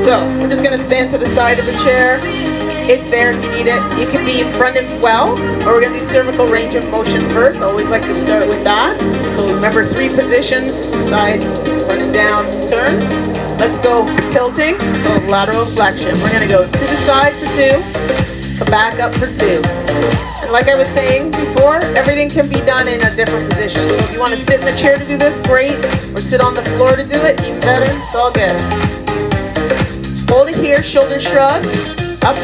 So we're just gonna stand to the side of the chair. It's there if you need it. You can be in front as well, or we're gonna do cervical range of motion first. I always like to start with that. So remember 3 positions, side, front and down, turns. Let's go tilting, so lateral flexion. We're gonna go to the side for 2, back up for 2. And like I was saying before, everything can be done in a different position. So if you wanna sit in the chair to do this, great. Or sit on the floor to do it, even better, it's all good. Hold it here, shoulder shrugs, up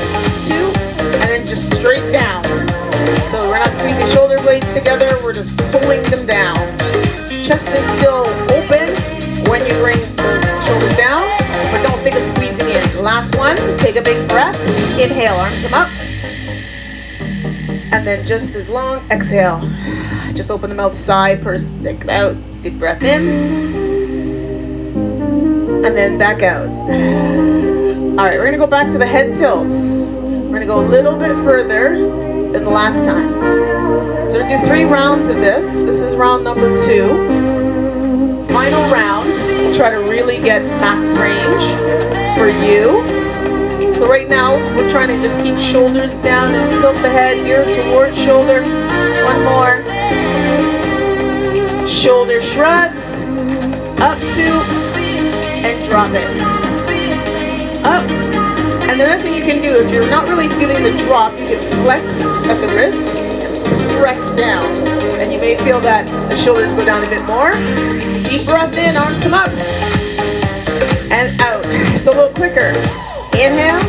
2, and then just straight down. So we're not squeezing shoulder blades together, we're just pulling them down. Chest is still open when you bring the shoulders down, but don't think of squeezing in. Last one, take a big breath, inhale, arms come up. And then just as long, exhale. Just open the mouth side, purse, stick it out, deep breath in. And then back out. All right, we're gonna go back to the head tilts. We're gonna go a little bit further than the last time. So we're gonna do 3 rounds of this. This is round number 2. Final round, we'll try to really get max range for you. So right now, we're trying to just keep shoulders down and tilt the head here towards shoulder. One more. Shoulder shrugs, up 2, and drop it. Up. And the other thing you can do, if you're not really feeling the drop, you can flex at the wrist and press down. And you may feel that the shoulders go down a bit more. Deep breath in, arms come up. And out. So a little quicker. Inhale.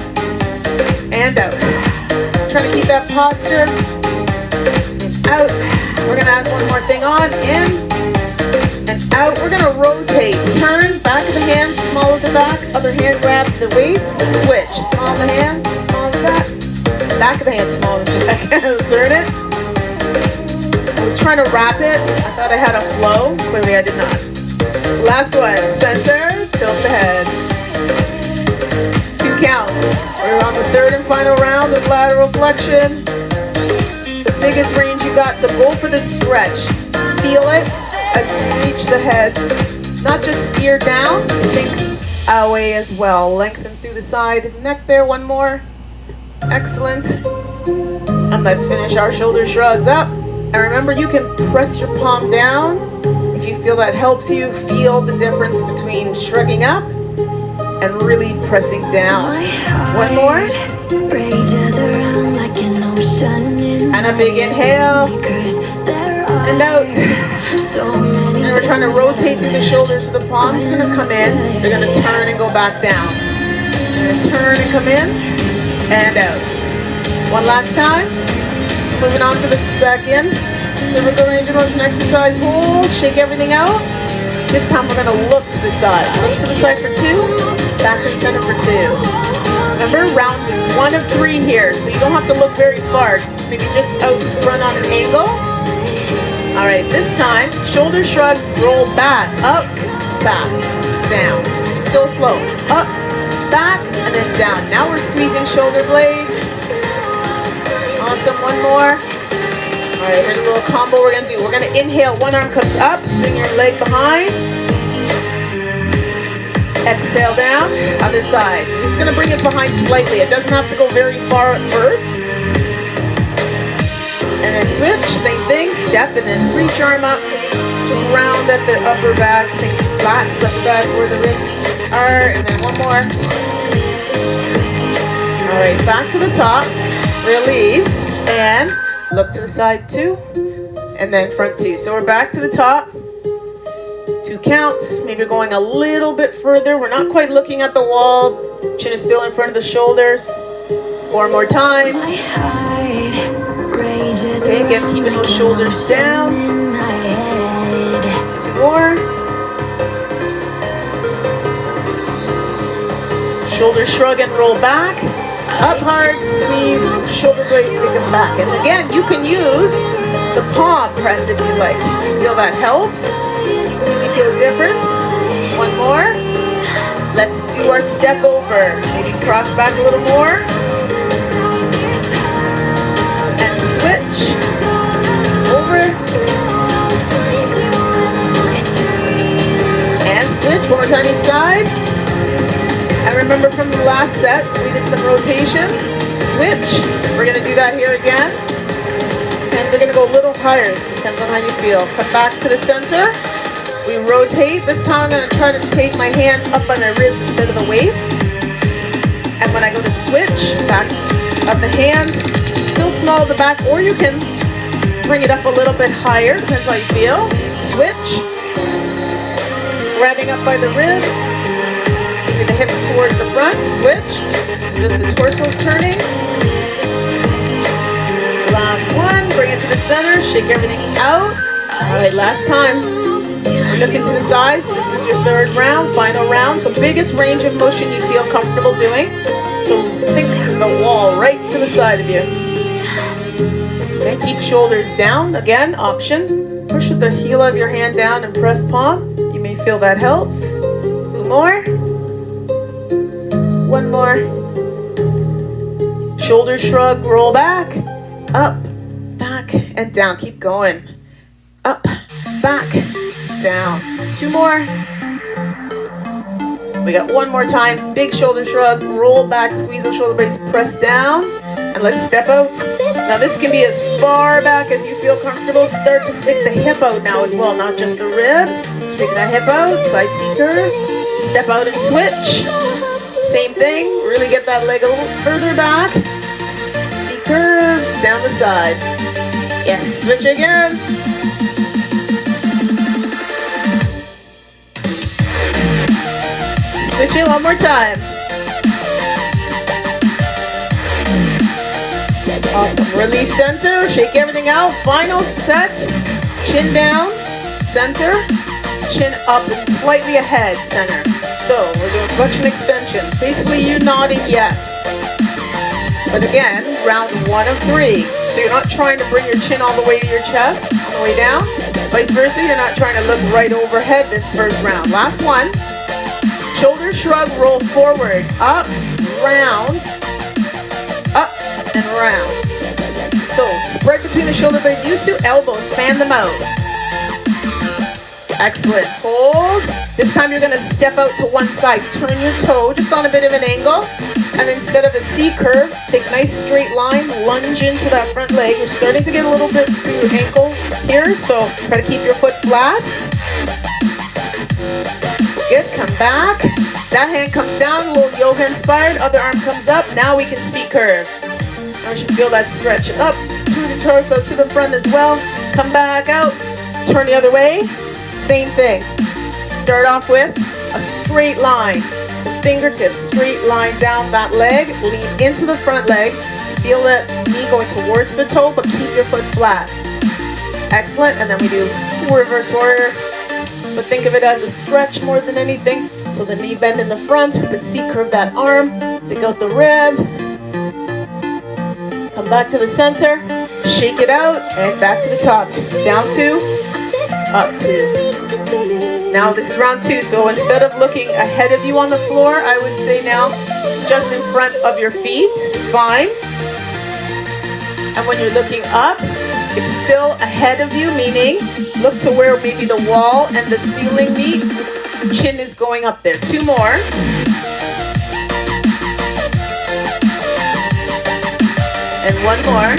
And out. Trying to keep that posture. Out. We're going to add one more thing on. In. And out. We're going to rotate. Turn. Back of the hand. Small of the back. Other hand grabs the waist. Switch. Small of the hand. Small of the back. Back of the hand. Small of the back. Turn it. I was trying to wrap it. I thought I had a flow. Clearly I did not. Last one. Center. Tilt the head. 2 counts. We're on the 3rd and final round of lateral flexion. The biggest range you got, so go for the stretch. Feel it as you reach the head. Not just ear down, think away as well. Lengthen through the side of the neck there. One more. Excellent. And let's finish our shoulder shrugs up. And remember, you can press your palm down. If you feel that helps you, feel the difference between shrugging up and really pressing down. One more. And a big inhale. And out. And we're trying to rotate through the shoulders. So the palms are going to come in. They're going to turn and go back down. They're going to turn and come in. And out. One last time. Moving on to the second cervical range of motion exercise. Hold. Shake everything out. This time we're going to look to the side. Look to the side for 2. Back to center for 2. Remember, round 1 of 3 here, so you don't have to look very far. Maybe just out run on an angle. All right, this time, shoulder shrug, roll back, up, back, down. Still slow. Up, back, and then down. Now we're squeezing shoulder blades. Awesome, one more. All right, here's a little combo we're gonna do. We're gonna inhale, one arm comes up, bring your leg behind. Exhale down, other side. You're just gonna bring it behind slightly. It doesn't have to go very far at first. And then switch, same thing, step, and then reach arm up. Just round at the upper back, think flat, upper back where the ribs are, and then one more. All right, back to the top, release, and look to the side 2, and then front 2. So we're back to the top. 2 counts, maybe going a little bit further. We're not quite looking at the wall. Chin is still in front of the shoulders. 4 more times. Okay, again, keeping those shoulders down. 2 more. Shoulder shrug and roll back. Up hard, squeeze, shoulder blades, take them back. And again, you can use the palm press if you like. Feel that helps? Really feel the difference? One more. Let's do our step over. Maybe cross back a little more. And switch. Over. And switch. One more time each side. And remember from the last set, we did some rotation. Switch. We're going to do that here again. Hands are going to go a little higher. Depends on how you feel. Come back to the center. We rotate. This time I'm going to try to take my hands up by my ribs instead of the waist. And when I go to switch, back of the hand, still small at the back, or you can bring it up a little bit higher. Depends how you feel. Switch. Grabbing up by the ribs. Keeping the hips towards the front. Switch. Just the torso turning. Last one. Bring it to the center. Shake everything out. All right, last time. We're looking to the sides. This is your third round, final round. So biggest range of motion you feel comfortable doing. So think the wall right to the side of you. Okay, keep shoulders down. Again, option. Push the heel of your hand down and press palm. You may feel that helps. 2 more. 1 more. Shoulder shrug, roll back. Up, back, and down. Keep going. Up, back, down. 2 more. We got 1 more time. Big shoulder shrug, roll back, squeeze those shoulder blades, press down, and let's step out. Now this can be as far back as you feel comfortable. Start to stick the hip out now as well, not just the ribs. Stick that hip out, side C curve. Step out and switch. Same thing, really get that leg a little further back. C curve, down the side. Yes, switch again. Switch it 1 more time. Awesome. Release center. Shake everything out. Final set. Chin down. Center. Chin up and slightly ahead. Center. So we're doing flexion extension. Basically you nodding yes. But again, round 1 of 3. So you're not trying to bring your chin all the way to your chest. On the way down. Vice versa. You're not trying to look right overhead this first round. Last one. Shoulder shrug, roll forward, up, round, up, and round. So spread between the shoulder blades. Use your elbows, fan them out. Excellent. Hold. This time you're going to step out to one side. Turn your toe just on a bit of an angle. And instead of a C curve, take a nice straight line, lunge into that front leg. You're starting to get a little bit through your ankle here, so try to keep your foot flat. Good, come back. That hand comes down, a little yoga inspired. Other arm comes up. Now we can C curve. Now we should feel that stretch up through the torso to the front as well. Come back out. Turn the other way. Same thing. Start off with a straight line. Fingertips, straight line down that leg. Lean into the front leg. Feel that knee going towards the toe, but keep your foot flat. Excellent. And then we do reverse warrior. But think of it as a stretch more than anything. So the knee bend in the front, but C curve that arm, dig out the rib. Come back to the center, shake it out, and back to the top. Down 2, up 2. Now this is round 2, so instead of looking ahead of you on the floor, I would say now just in front of your feet is fine. And when you're looking up, it's still ahead of you, meaning look to where maybe the wall and the ceiling meet. Chin is going up there. 2 more. And 1 more.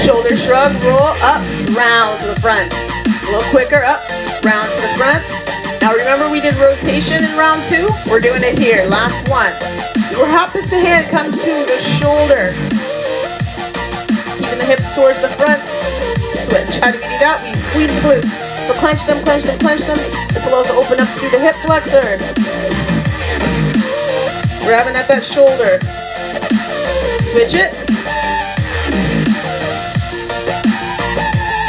Shoulder shrug, roll up, round to the front. A little quicker, up, round to the front. Now remember we did rotation in round 2? We're doing it here, last one. Your opposite hand comes to the shoulder. Keeping the hips towards the front. Switch. How do we do that? We squeeze the glutes. So clench them, clench them, clench them. This will also open up through the hip flexor. Grabbing at that shoulder. Switch it.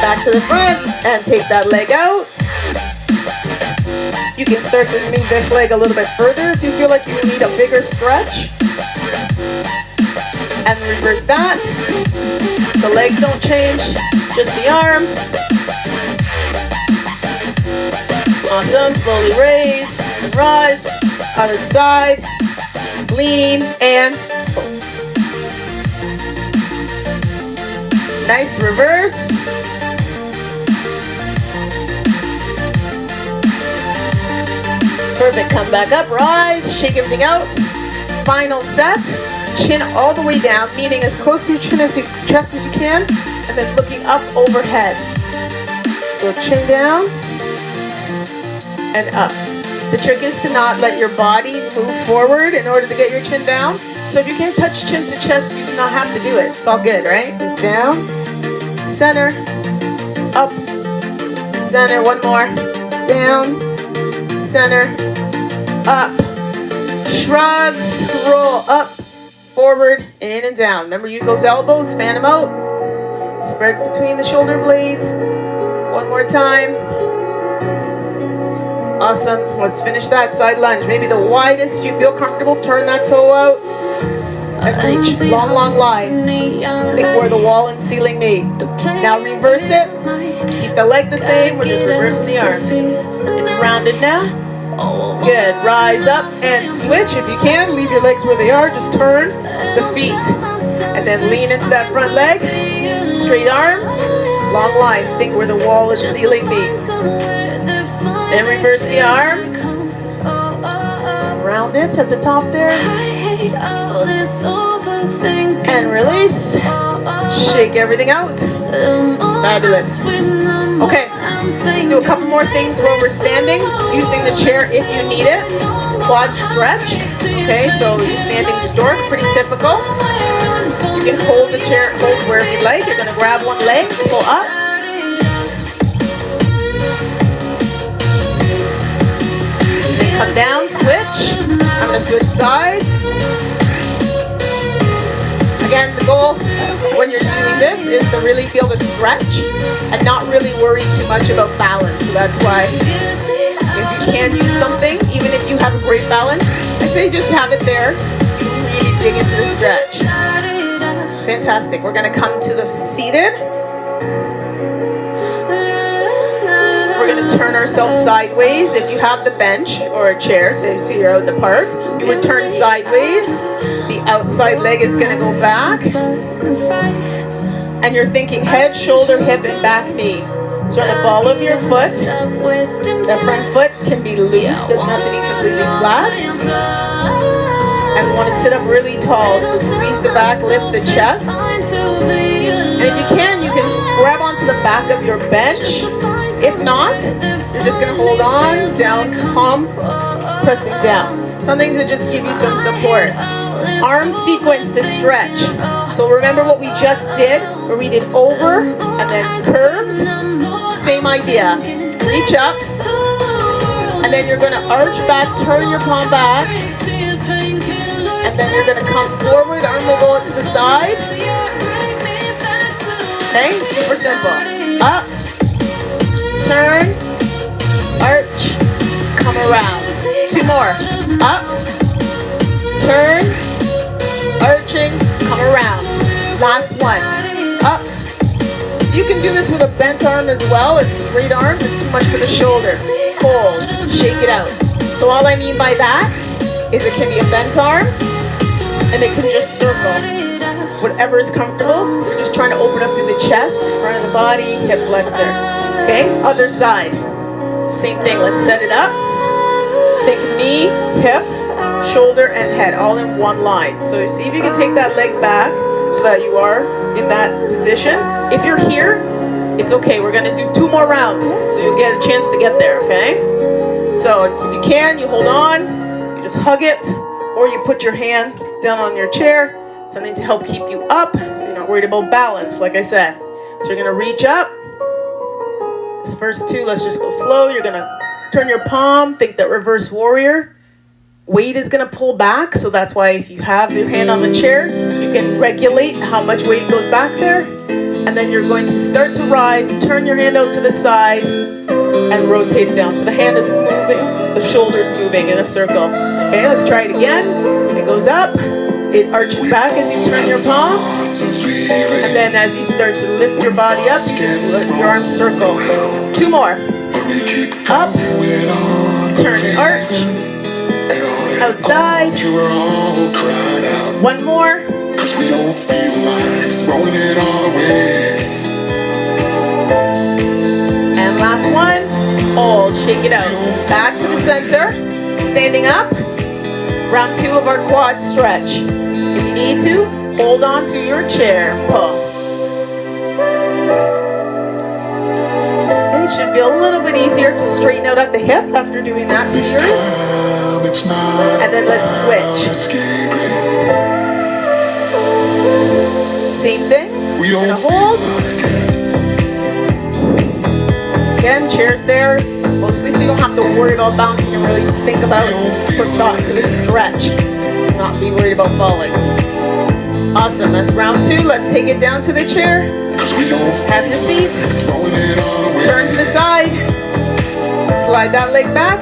Back to the front and take that leg out. You can start to move this leg a little bit further if you feel like you need a bigger stretch. And reverse that. The legs don't change, just the arm. Awesome, slowly raise and rise. Other side, lean and pull. Nice reverse. Perfect. Come back up, rise, shake everything out. Final set. Chin all the way down, meaning as close to your chest as you can, and then looking up overhead. So chin down and up. The trick is to not let your body move forward in order to get your chin down. So if you can't touch chin to chest, you do not have to do it. It's all good, right? Down, center, up, center. One more. Down, center, up. Shrugs, roll up, forward, in and down. Remember, use those elbows, fan them out. Spread between the shoulder blades. One more time. Awesome. Let's finish that side lunge. Maybe the widest you feel comfortable. Turn that toe out and reach. Long, long line. Think where the wall and ceiling meet. Now reverse it. Keep the leg the same. We're just reversing the arm. It's rounded now. Good. Rise up and switch. If you can, leave your legs where they are. Just turn the feet. And then lean into that front leg. Straight arm. Long line. Think where the wall and ceiling meet. And reverse the arm. Round it at the top there. And release. Shake everything out. Fabulous. Okay, let's do a couple more things where we're standing, using the chair if you need it. Quad stretch. Okay, so you're standing stork, pretty typical. You can hold the chair, hold wherever you like. You're going to grab one leg, pull up. Then come down, switch. I'm going to switch sides. Again, the goal when you're doing this is to really feel the stretch and not really worry too much about balance. So that's why if you can use something, even if you have a great balance, I say just have it there. You really dig into the stretch. Fantastic. We're going to come to the seated. We're going to turn ourselves sideways. If you have the bench or a chair, so you see you're out in the park, you would turn sideways. The outside leg is going to go back. And you're thinking head, shoulder, hip, and back knee. So on the ball of your foot, the front foot can be loose, doesn't have to be completely flat. And we want to sit up really tall, so squeeze the back, lift the chest. And if you can grab onto the back of your bench. If not, you're just going to hold on, down, palm, pressing down. Something to just give you some support. Arm sequence to stretch. So remember what we just did, where we did over and then curved. Same idea. Reach up, and then you're going to arch back, turn your palm back, and then you're going to come forward. Arm will go out to the side. Okay, super simple. Up, turn, arch, come around. Two more. Up, turn, arching, come around. Last one. Up. You can do this with a bent arm as well. If straight arm is too much for the shoulder. Hold, shake it out. So all I mean by that is it can be a bent arm, and it can just circle. Whatever is comfortable. We're just trying to open up through the chest, front of the body, hip flexor. Okay, other side. Same thing, let's set it up. Think knee, hip, shoulder, and head, all in one line. So see if you can take that leg back so that you are in that position. If you're here, it's okay. We're going to do 2 more rounds, so you'll get a chance to get there, okay? So if you can, you hold on, you just hug it, or you put your hand down on your chair, something to help keep you up, so you're not worried about balance, like I said. So you're going to reach up. This first 2, let's just go slow. You're going to turn your palm, think that reverse warrior. Weight is going to pull back, so that's why if you have your hand on the chair, you can regulate how much weight goes back there. And then you're going to start to rise, turn your hand out to the side, and rotate it down. So the hand is moving, the shoulder's moving in a circle. Okay, let's try it again. It goes up, it arches back as you turn your palm, and then as you start to lift your body up, let your arms circle. 2 more. Up, turn, arch, outside. 1 more. And last one. Hold, shake it out. Back to the center. standing up. Round 2 of our quad stretch. If you need to, hold on to your chair. Pull. It should be a little bit easier to straighten out at the hip after doing that series. And then let's switch. Same thing. We're gonna hold. Again, chairs there, mostly so you don't have to worry about bouncing and really think about put thought to the stretch. Not be worried about falling. Awesome, that's round 2. Let's take it down to the chair. Have your seat. Turn to the side. Slide that leg back.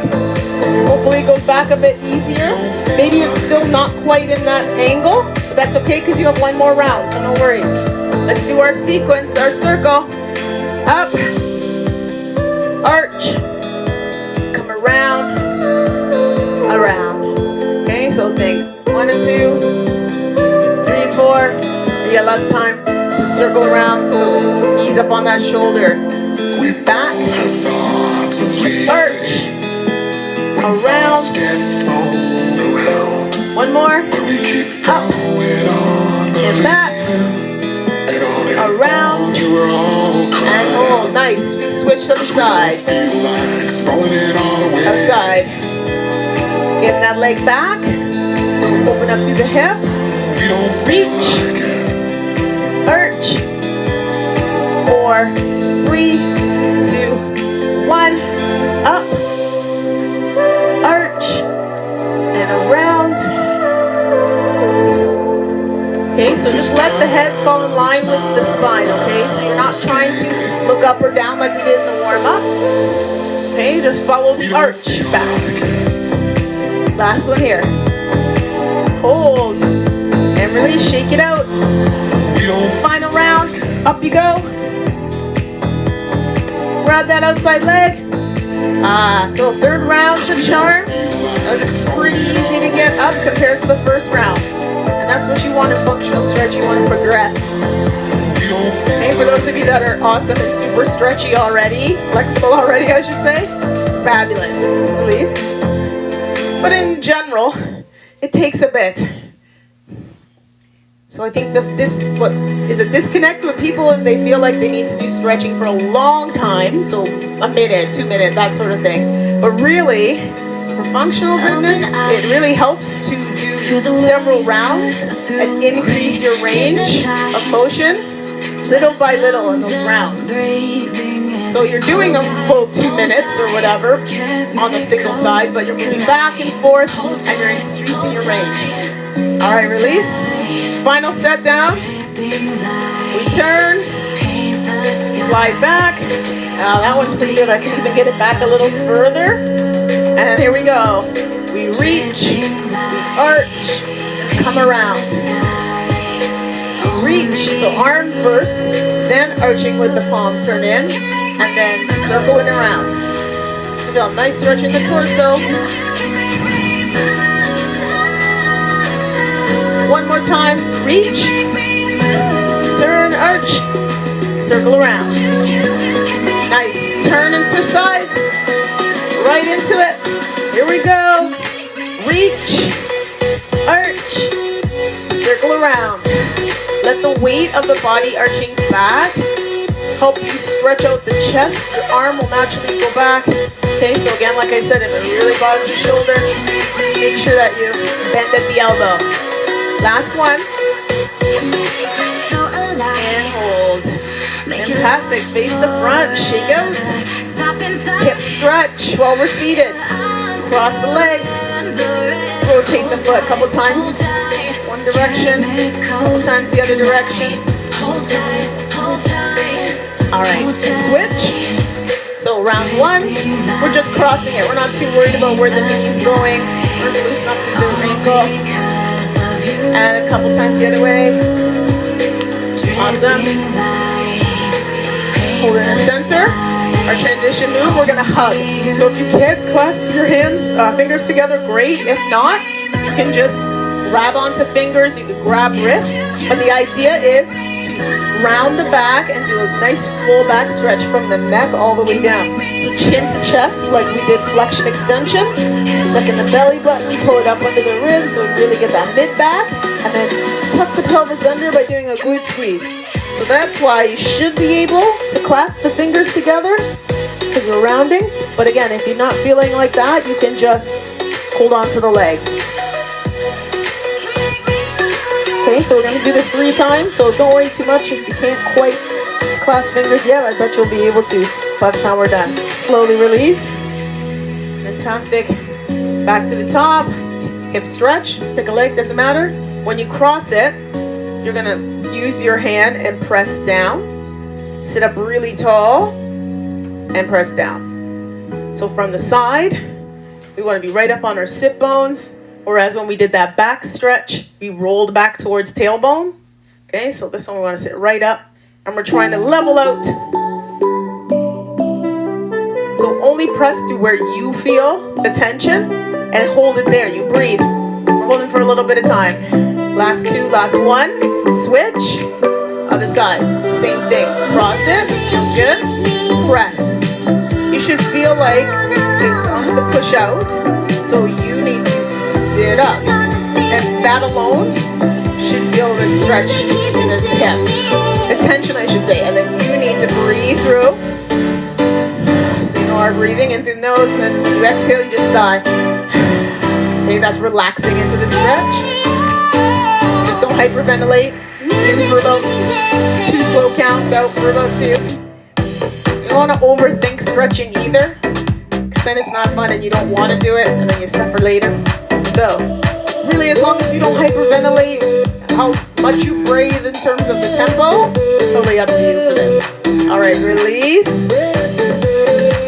Hopefully it goes back a bit easier. Maybe it's still not quite in that angle, but that's okay because you have one more round, so no worries. Let's do our sequence, our circle. Up. Arch. Come around. Around. Okay, so think 1 and 2, 3, 4. You got lots of time to circle around, so ease up on that shoulder. Back. Arch. Around. One more. Up. And back. Around. And hold. Nice. We switch to the side. Outside. Get that leg back. So open up through the hip. Reach. Arch. 4, 3, 2, 1. Up. Arch. And around. Okay, so just let the head fall in line with the spine, okay? So you're not trying to look up or down like we did in the warm-up. Okay, just follow the arch back. Last one here. Hold. And release, shake it out. Final round, up you go. Grab that outside leg. So third round's a charm. It's pretty easy to get up compared to the first round. And that's what you want in functional stretch, you want to progress. Okay, for those of you that are awesome and super stretchy already, flexible already I should say, fabulous. Release. But in general, it takes a bit. So I think what is a disconnect with people is they feel like they need to do stretching for a long time, so a minute, 2 minutes, that sort of thing. But really, for functional fitness, it really helps to do several rounds and increase your range of motion little by little in those rounds. So you're doing a full 2 minutes or whatever on the single side, but you're moving back and forth and you're increasing your range. All right, release. Final set down. We turn. Slide back. That one's pretty good. I can even get it back a little further. And here we go. We reach. We arch. And come around. Reach. So arm first. Then arching with the palm. Turn in. And then circling around. Feel a nice stretch in the torso. One more time. Reach. Turn, arch. Circle around. Nice. Turn into sides. Right into it. Here we go. Reach. Arch. Circle around. Let the weight of the body arching back help you stretch out the chest. Your arm will naturally go back. Okay, so again, like I said, if it really bothers your shoulder, make sure that you bend at the elbow. Last one. And hold. Fantastic. Face the front. Shake out. Hip stretch while we're seated. Cross the leg. Rotate the foot a couple times. One direction. Couple times the other direction. Alright. Switch. So round 1, we're just crossing it. We're not too worried about where the knee is going. We're loosening up the ankle. And a couple times the other way. Awesome. Hold in the center. Our transition move, we're gonna hug. So if you can't clasp your hands, fingers together, great. If not, you can just grab onto fingers, you can grab wrists. But the idea is to round the back and do a nice full back stretch from the neck all the way down. So chin to chest like we did flexion extension. Look in the belly button, pull it up under the ribs so really get that mid back, and then tuck the pelvis under by doing a glute squeeze. So that's why you should be able to clasp the fingers together because you're rounding. But again, if you're not feeling like that, you can just hold on to the legs. Okay, so we're going to do this 3 times, so don't worry too much if you can't quite clasp fingers yet. I bet you'll be able to by the time we're done. Slowly release. Fantastic. Back to the top. Hip stretch. Pick a leg, doesn't matter. When you cross it, you're going to use your hand and press down. Sit up really tall and press down. So from the side, we want to be right up on our sit bones. Whereas when we did that back stretch, we rolled back towards tailbone. Okay, so this one we want to sit right up. And we're trying to level out. So only press to where you feel the tension and hold it there. You breathe. We're holding for a little bit of time. Last 2, last 1. Switch. Other side. Same thing. Cross it. Feels good. Press. You should feel like it wants to push out. So you need to sit up. And that alone should feel the stretch in the hip. The tension, I should say. And then you need to breathe through. So you know our breathing in through the nose, and then when you exhale, you just sigh. Okay, that's relaxing into the stretch. Just don't hyperventilate. In for about 2 slow counts, out for about 2. You don't want to overthink stretching either, because then it's not fun and you don't want to do it, and then you suffer later. So, really, as long as you don't hyperventilate, how much you breathe in terms of the tempo, totally up to you for this. All right, release.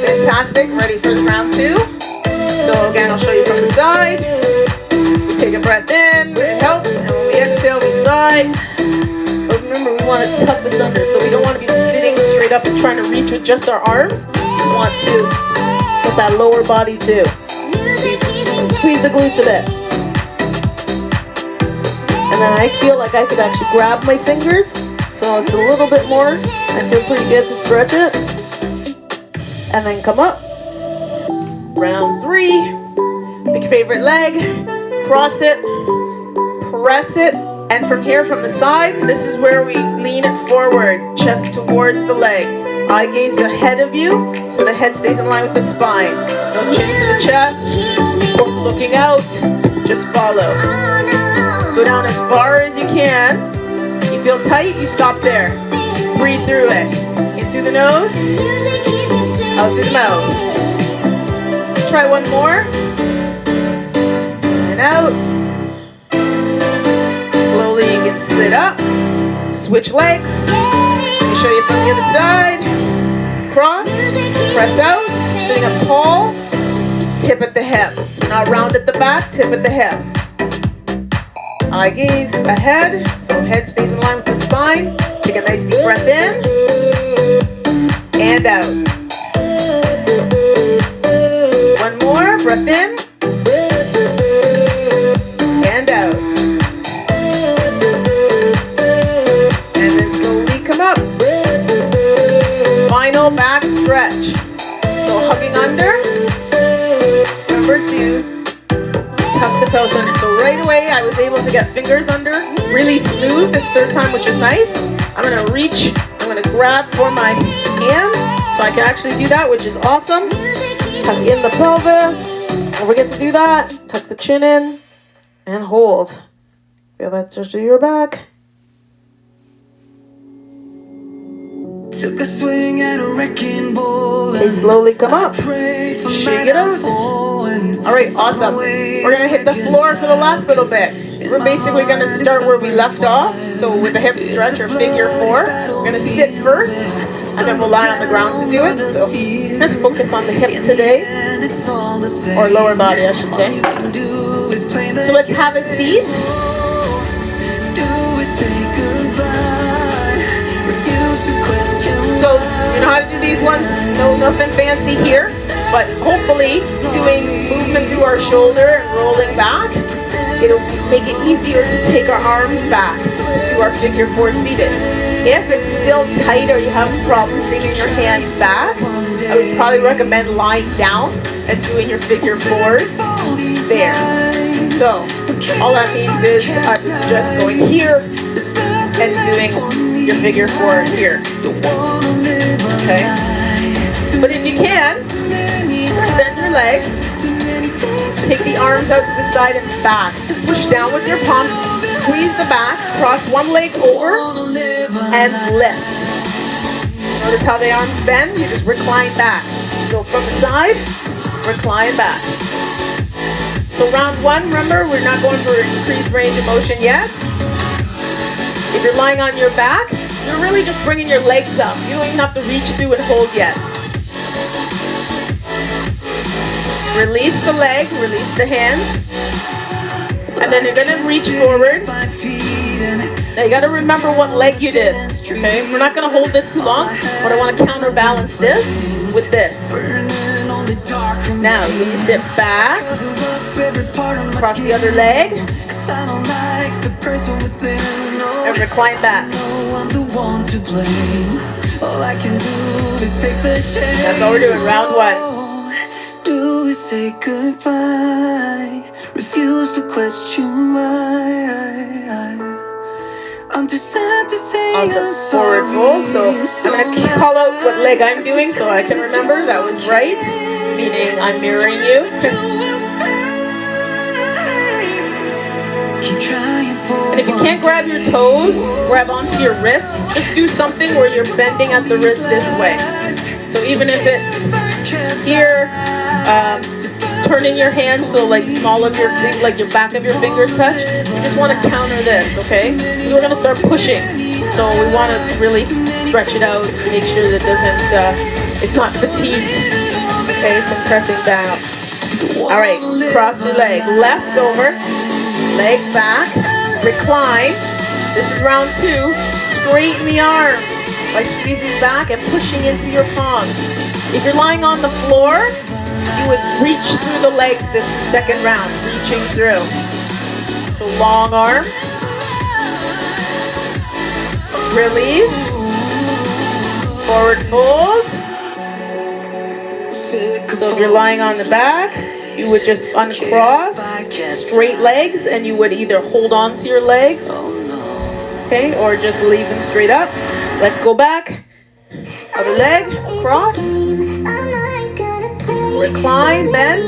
Fantastic. Ready for round 2. So again, I'll show you from the side. We take a breath in, it helps, and when we exhale, we sigh. But remember, we want to tuck this under, so we don't want to be sitting straight up and trying to reach with just our arms. We want to with that lower body too. Squeeze the glutes a bit. And then I feel like I could actually grab my fingers, so it's a little bit more. I feel pretty good to stretch it. And then come up. Round 3. Pick your favorite leg. Cross it. Press it. And from here, from the side, this is where we lean it forward. Chest towards the leg. Eye gaze ahead of you, so the head stays in line with the spine. No chin to the chest. Looking out. Just follow. Go down as far as you can. You feel tight, you stop there. Breathe through it. In through the nose. Out through the mouth. Try one more. And out. Slowly you can sit up. Switch legs. Let me show you from the other side. Cross. Press out. Sitting up tall. Tip at the hip. Not round at the back. Tip at the hip. Eye gaze ahead. So head stays in line with the spine. Take a nice deep breath in. And out. One more, breath in, and out. And then slowly come up. Final back stretch. So hugging under. Remember to tuck the pelvis under. So right away I was able to get fingers under really smooth this 3rd time, which is nice. I'm going to reach, I'm going to grab for my hands so I can actually do that, which is awesome. Tuck in the pelvis. Don't forget to do that. Tuck the chin in and hold. Feel that touch to your back. Took a swing at a wrecking ball. They slowly come up. Shake it out. All right, awesome. We're going to hit the floor for the last little bit. We're basically going to start where we left off. So with the hip stretch or figure 4, we're going to sit first, and then we'll lie on the ground to do it. So let's focus on the hip today, or lower body, I should say. So let's have a seat. So you know how to do these ones? No, nothing fancy here, but hopefully doing movement through our shoulder and rolling back, it'll make it easier to take our arms back to do our figure 4 seated. If it's still tight or you have problems leaving your hands back, I would probably recommend lying down and doing your figure fours there. So all that means is I would suggest going here and doing your figure four here. Okay? But if you can, extend your legs, take the arms out to the side and back. Push down with your palms, squeeze the back, cross one leg over, and lift. Notice how the arms bend, you just recline back. So from the side, recline back. So round one, remember, we're not going for increased range of motion yet. If you're lying on your back, you're really just bringing your legs up. You don't even have to reach through and hold yet. Release the leg, release the hands, and then you're gonna reach forward. Now you gotta remember what leg you did, okay? We're not gonna hold this too long, but I wanna counterbalance this with this. Now you can sit back, cross the other leg, and recline back. That's what we're doing, round one. Do we say goodbye? Refuse to question why. I'm too sad to say I'm sorry. Forward fold. So I'm gonna call out what leg I'm doing so I can remember that was right, meaning I'm mirroring you. And if you can't grab your toes, grab onto your wrist. Just do something where you're bending at the wrist this way. So even if it's here, turning your hands so like small of your back of your fingers touch. You just want to counter this, okay? We're gonna start pushing, so we want to really stretch it out, make sure that it's not fatigued, okay, from pressing down. All right, cross your leg, left over, leg back, recline. This is round two. Straighten the arm by squeezing back and pushing into your palms. If you're lying on the floor, you would reach through the legs this second round, reaching through. So long arm. Release. Forward fold. So if you're lying on the back, you would just uncross, straight legs, and you would either hold on to your legs, okay, or just leave them straight up. Let's go back. Other leg, across. Recline, bend,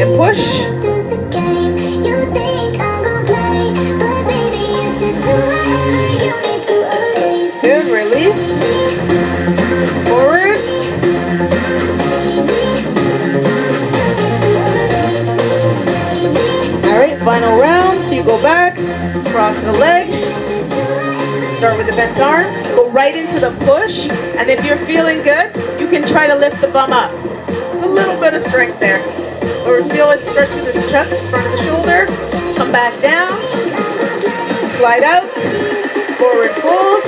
and push. Good, release. Forward. Alright, final round. So you go back, cross the leg. Start with the bent arm. Go right into the push. And if you're feeling good, you can try to lift the bum up. It's a little bit of strength there. Or feel it stretch through the chest, front of the shoulder. Come back down. Slide out. Forward fold.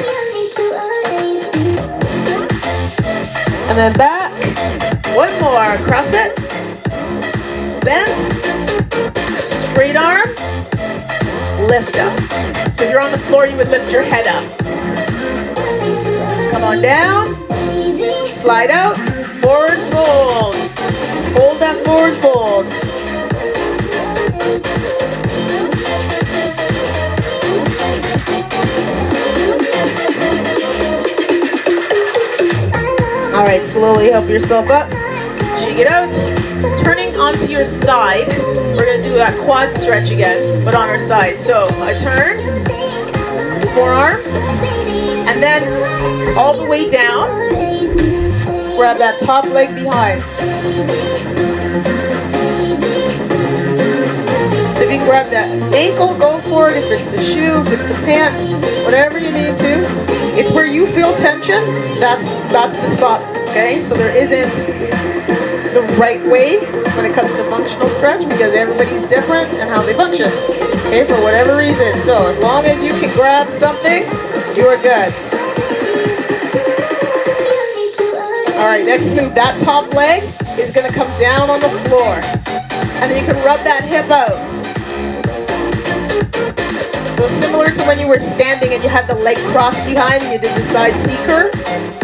And then back. One more. Cross it. Bend. Straight arm. Lift up. So if you're on the floor, you would lift your head up. Come on down. Slide out. Forward fold. Hold that forward fold. All right, slowly help yourself up. Shake it out. Turning onto your side. We're going to do that quad stretch again, but on our side. So I turn, forearm, and then all the way down. Grab that top leg behind. So if you grab that ankle, go for it. If it's the shoe, if it's the pants, whatever you need to. It's where you feel tension. That's the spot. Okay, so there isn't the right way when it comes to functional stretch because everybody's different and how they function. Okay, for whatever reason. So as long as you can grab something, you are good. All right, next move. That top leg is going to come down on the floor. And then you can rub that hip out. So similar to when you were standing and you had the leg crossed behind and you did the side C curve.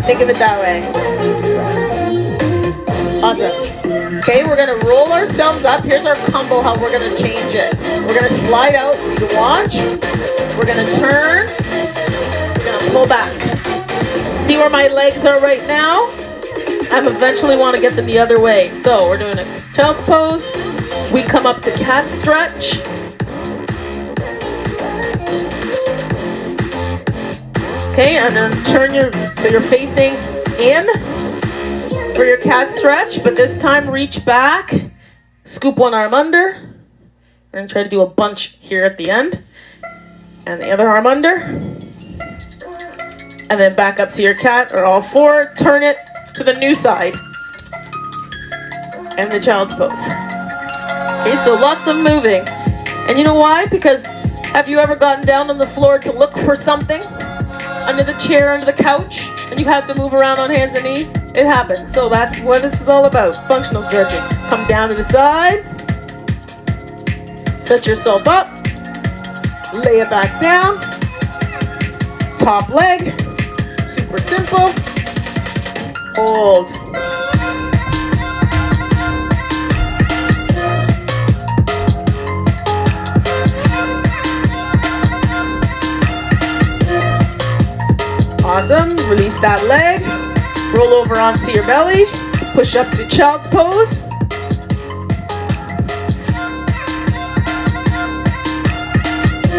Think of it that way. Awesome. Okay, we're gonna roll ourselves up. Here's our combo, how we're gonna change it. We're gonna slide out so you can watch. We're gonna turn. We're gonna pull back. See where my legs are right now? I eventually want to get them the other way. So we're doing a child's pose. We come up to cat stretch. Okay, and then turn so you're facing in for your cat stretch, but this time reach back, scoop one arm under. We're gonna try to do a bunch here at the end. And the other arm under. And then back up to your cat or all four, turn it to the new side. And the child's pose. Okay, so lots of moving. And you know why? Because have you ever gotten down on the floor to look for something? Under the chair, under the couch, and you have to move around on hands and knees? It happens. So that's what this is all about. Functional stretching. Come down to the side. Set yourself up. Lay it back down. Top leg. Super simple. Hold. Awesome. Release that leg. Roll over onto your belly. Push up to child's pose.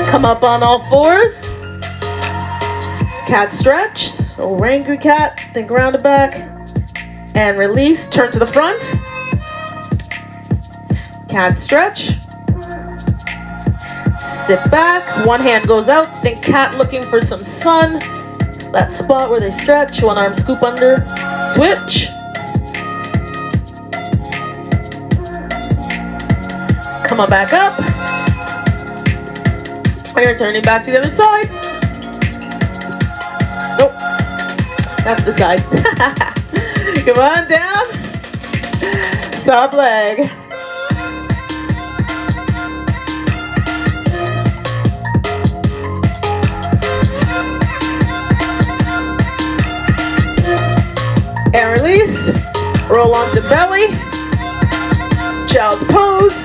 Come up on all fours. Cat stretch. So Orangu cat. Think around the back. And release. Turn to the front. Cat stretch. Sit back. One hand goes out. Think cat looking for some sun. That spot where they stretch. One arm scoop under. Switch. Come on back up. And you're turning back to the other side. Nope. That's the side. Come on down. Top leg. And release. Roll onto belly. Child's pose.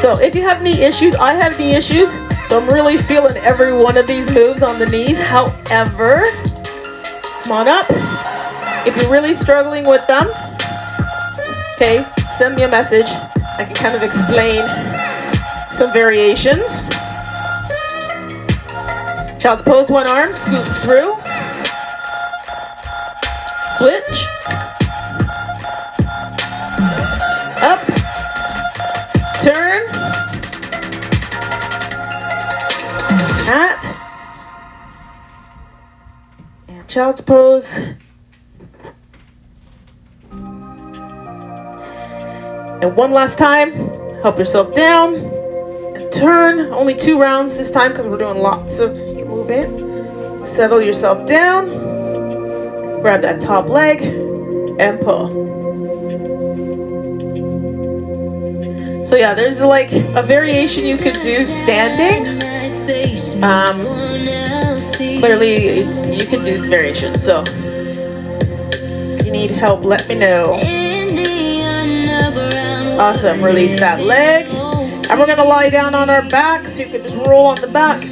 So if you have knee issues, I have knee issues. So I'm really feeling every one of these moves on the knees. However, come on up. If you're really struggling with them, okay, send me a message. I can kind of explain some variations. Child's pose, one arm, scoop through. Switch. Up. Turn. At. And child's pose. And one last time. Help yourself down. And turn. Only 2 rounds this time because we're doing lots of movement. Settle yourself down. Grab that top leg and pull. So yeah, there's like a variation you could do standing. Clearly you can do variations. So if you need help, let me know. Awesome. Release that leg. And we're gonna lie down on our back so you can just roll on the back.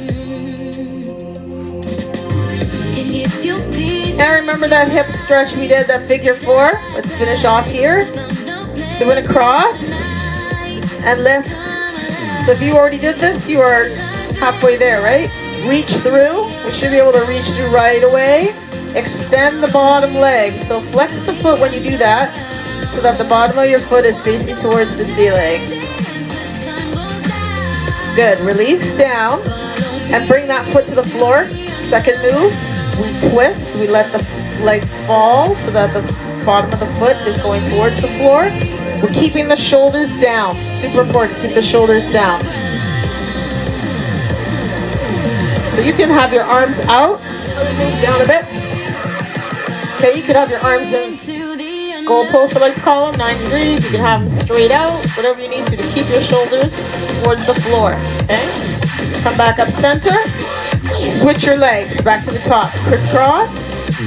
Now remember that hip stretch we did, that figure 4? Let's finish off here. So we're gonna cross and lift. So if you already did this, you are halfway there, right? Reach through. We should be able to reach through right away. Extend the bottom leg. So flex the foot when you do that so that the bottom of your foot is facing towards the ceiling. Good. Release down and bring that foot to the floor. Second move. We twist, we let the leg fall so that the bottom of the foot is going towards the floor. We're keeping the shoulders down. Super important, keep the shoulders down. So you can have your arms out. Move down a bit. Okay, you could have your arms in goalposts, I like to call them, 9 degrees. You can have them straight out, whatever you need to keep your shoulders towards the floor, okay? Come back up center. Switch your legs back to the top. Crisscross.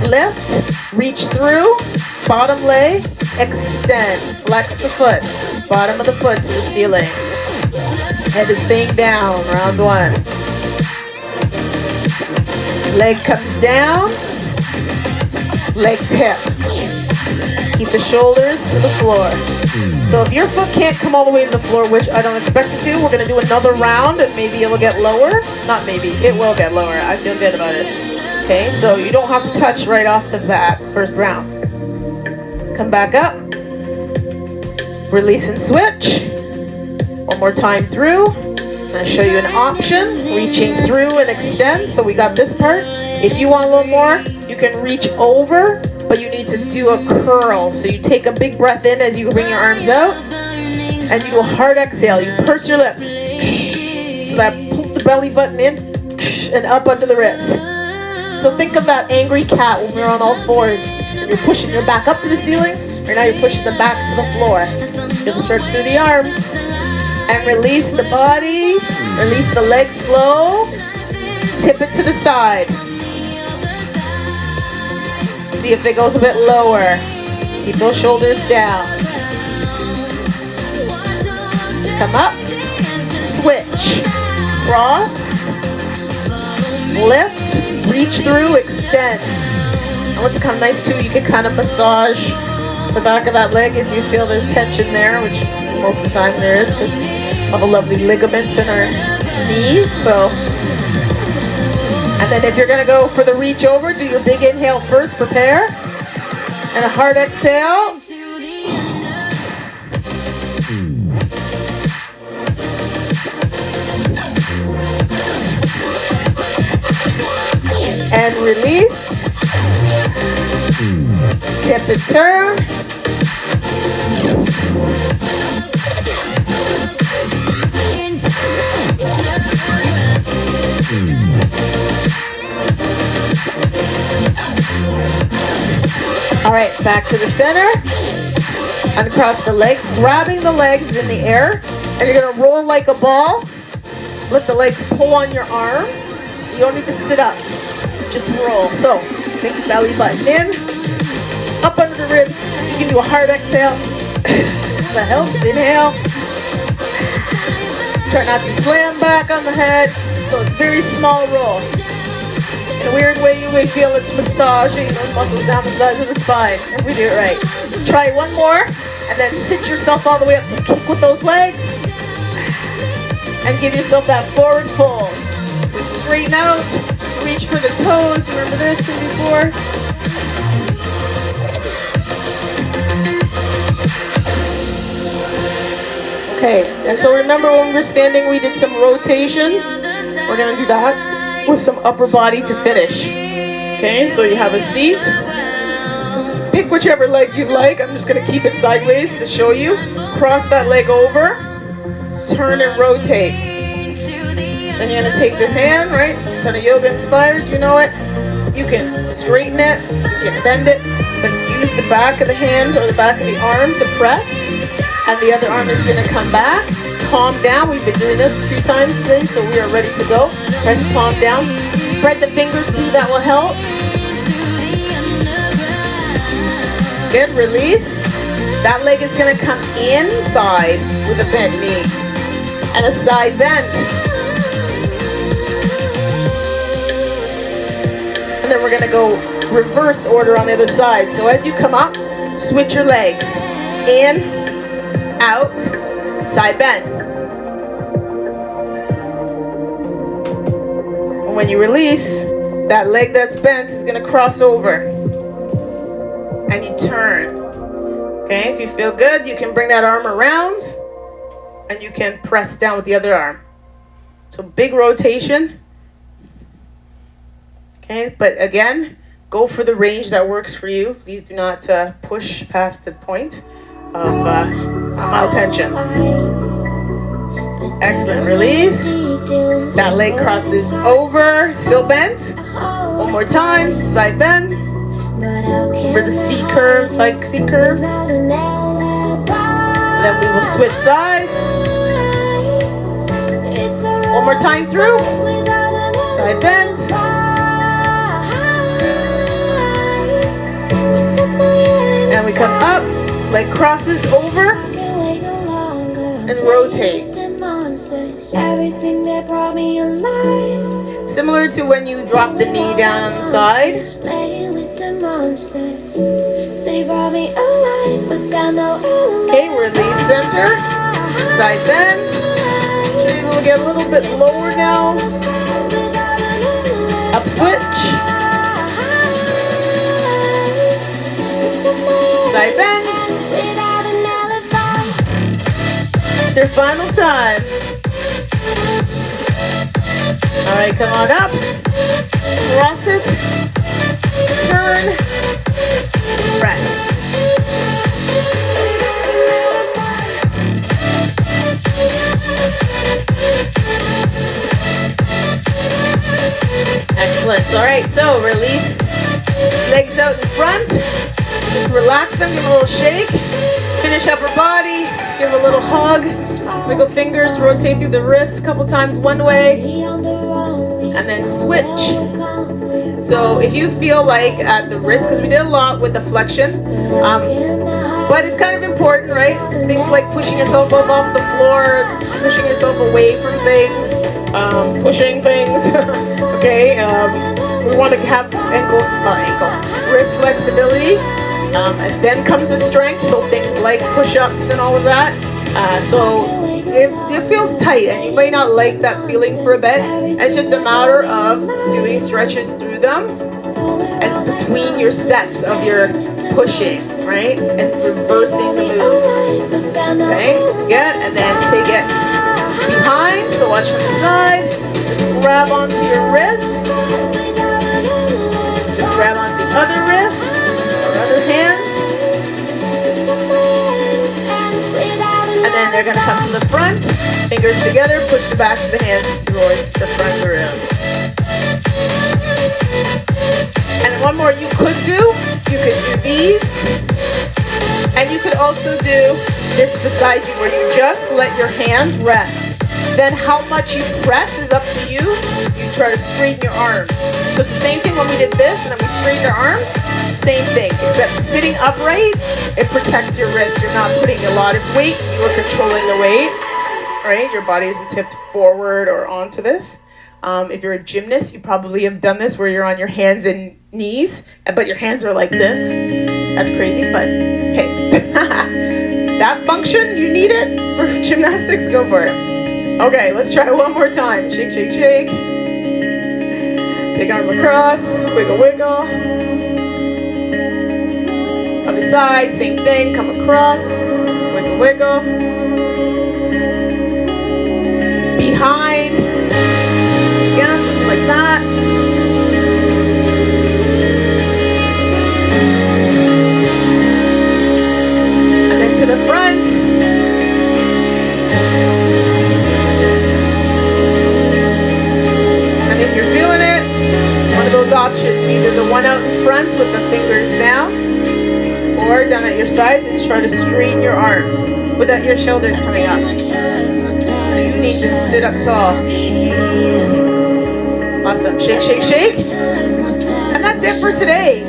Lift. Reach through. Bottom leg. Extend. Flex the foot. Bottom of the foot to the ceiling. Head is staying down. Round one. Leg comes down. Leg tip. Keep the shoulders to the floor. So if your foot can't come all the way to the floor, which I don't expect it to, we're going to do another round and maybe it'll get lower. Not maybe, it will get lower. I feel good about it. Okay, so you don't have to touch right off the bat, first round. Come back up. Release and switch. One more time through. I'm going to show you an option. Reaching through and extend. So we got this part. If you want a little more, you can reach over. But you need to do a curl. So you take a big breath in as you bring your arms out. And you do a hard exhale. You purse your lips. So that pulls the belly button in and up under the ribs. So think of that angry cat when we're on all fours. You're pushing your back up to the ceiling. Or now you're pushing the back to the floor. Feel the stretch through the arms. And release the body. Release the legs slow. Tip it to the side. See if it goes a bit lower. Keep those shoulders down. Come up. Switch. Cross. Lift. Reach through. Extend. And what's kind of nice too, you can kind of massage the back of that leg if you feel there's tension there, which most of the time there is because of all the lovely ligaments in our knees. So. And then if you're going to go for the reach over, do your big inhale first, prepare. And a hard exhale. And release. Tip and turn. All right, back to the center. Uncross the legs, grabbing the legs in the air. And you're gonna roll like a ball. Let the legs pull on your arms. You don't need to sit up, just roll. So, big belly button in, up under the ribs. You can do a hard exhale. That helps, inhale. Try not to slam back on the head. So it's very small roll. In a weird way, you may feel it's massaging those muscles down the sides of the spine if we do it right. Try one more, and then sit yourself all the way up to kick with those legs. And give yourself that forward pull. So straighten out, reach for the toes. Remember this from before? Okay, and so remember when we were standing, we did some rotations. We're gonna do that with some upper body to finish. Okay, so you have a seat. Pick whichever leg you'd like. I'm just gonna keep it sideways to show you. Cross that leg over. Turn and rotate. Then you're gonna take this hand, right? Kind of yoga inspired, you know it. You can straighten it, you can bend it, but use the back of the hand or the back of the arm to press. And the other arm is gonna come back. Palm down. We've been doing this a few times today, so we are ready to go. Press palm down. Spread the fingers too, that will help. Good, release. That leg is gonna come inside with a bent knee. And a side bend. And then we're gonna go reverse order on the other side. So as you come up, switch your legs. In, out, side bend. And when you release, that leg that's bent is gonna cross over. And you turn. Okay, if you feel good, you can bring that arm around and you can press down with the other arm. So big rotation. Okay, but again, go for the range that works for you. Please do not push past the point of mild tension. Excellent, release. That leg crosses over, still bent. One more time, side bend. For the C curve, side C curve. And then we will switch sides. One more time through. Side bend. And we come up, leg crosses over, and rotate. Similar to when you drop the knee down on the side. Okay, release center. Side bend. Should we get a little bit lower now? Up switch. Side bend. It's your final time. Alright, come on up. Cross it. Turn. Rest. Excellent. Alright, so release. Legs out in front. Just relax them, give a little shake. Finish upper body. Give a little hug. Wiggle fingers, rotate through the wrists a couple times one way. And then switch. So if you feel like at the wrist, because we did a lot with the flexion, but it's kind of important, right? Things like pushing yourself up off the floor, pushing yourself away from things, pushing things, okay? We want to have wrist flexibility, and then comes the strength, so things like push-ups and all of that. So it feels tight, and you may not like that feeling for a bit. It's just a matter of doing stretches through them and between your sets of your pushing, right? And reversing the move. Okay, good. And then take it behind. So watch from the side. Just grab onto your wrist. Just grab onto the other wrist or other hand. And then they're going to come to the front, fingers together, push the back of the hands towards the front of the room. And one more you could do these. And you could also do this beside you where you just let your hands rest. Then how much you press is up to you. You try to straighten your arms. So it's the same thing when we did this and then we straightened our arms. Same thing, except sitting upright, it protects your wrist. You're not putting a lot of weight, you are controlling the weight, right? Your body isn't tipped forward or onto this. If you're a gymnast, you probably have done this where you're on your hands and knees, but your hands are like this. That's crazy, but hey, that function, you need it for gymnastics, go for it. Okay, let's try one more time. Shake, shake, shake. Take arm across, wiggle, wiggle. Other side, same thing, come across, wiggle, wiggle. Behind, again, just like that. And then to the front. And if you're feeling it, one of those options, either the one out in front with the fingers down, or down at your sides and try to straighten your arms without your shoulders coming up. So you need to sit up tall. Awesome. Shake, shake, shake. And that's it for today.